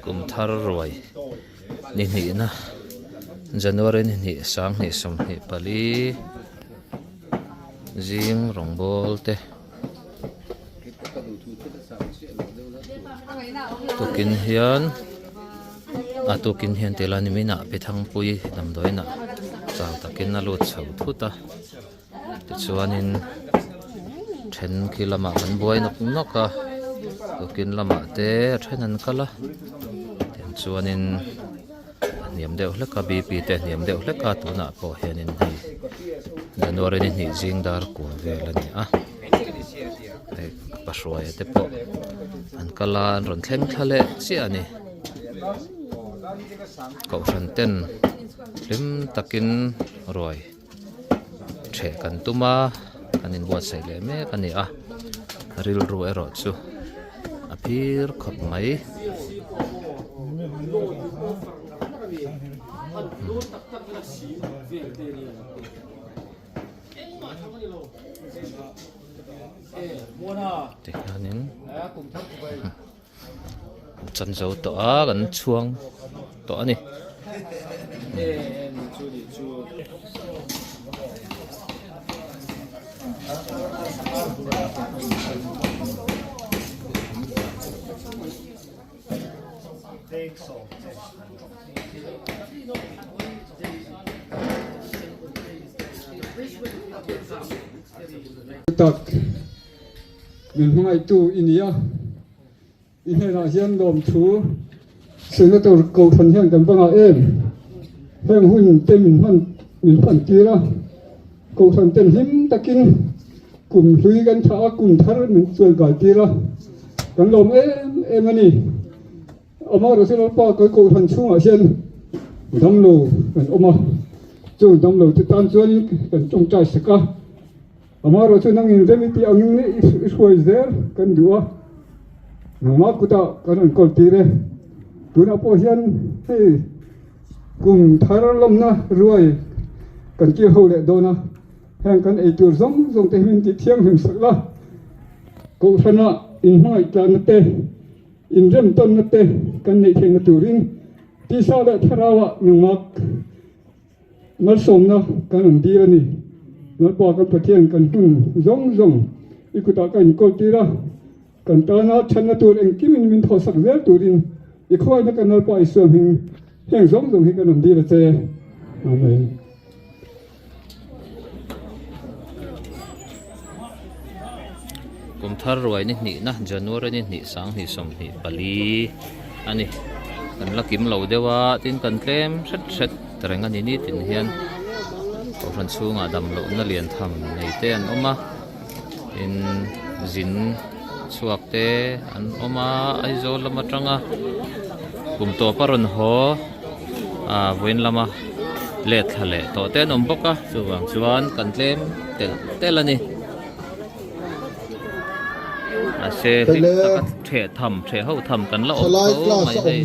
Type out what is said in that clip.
kum thar roi ni ni na January ni ni sang ni som ni pali jing rongbol te tukin hian tukin hian telani mina pethang pui namdoina chang takin na lut chho thuta tichuanin then kilama kan buai nok noka tukin lama te thenan kala chuanin niam deuh hleka bp te niam deuh hleka tuna po hianin hi January ni ni jing dar kun velani a pasruai te po an kala an ron thleng thale chi ani ko ran ten lim takin roi the kan tuma kanin buat sai le me kani a ril ru ero chu apir khop mai Tekanin chan zo to a kan chuang to ani tak min mai tu inia ine ra hian lom thu sena tor ko than hian kan banga em heng hun te min phan tira ko than ten him takin kum hlui kan tha kum thar min choi gal tira kan lom em ani ama ro se pa ko than chunga hian dam lo kan oma chu dam lo ti tan chuan kan chong chai saka amaro chu nang in remiti angin ni is there kan dua nama kuta kan kol tire tuna po hian hey kum tharalom na ruai kan ki hole dona hang kan ei tur zong te min ti thiang him sakla ko thana in mai tlan te in rem ton na te kan nei theng turin ti sa le tharawa nangmak mal som na kan ang dirani nó bỏ cái vật tiền cần giống ikuta kan kol tira kan ta na chan na tur engkim min tho sak zel turin I khoi na kan pa isum heng giống hi kan di la che amen kum thar roi ni ni na January ni ni sang ni som ni pali ani kan lakim lo dewa tin kan tlem set terenga ni ni tin hian ran chunga dam lo na lian tham nei te an oma in zin chuak te an oma aizo lama tanga kum to paron ho voin lama le thale to te nom boka chuwang chuan kan tlem telani a se ri takat the ho tham kan la om mai dei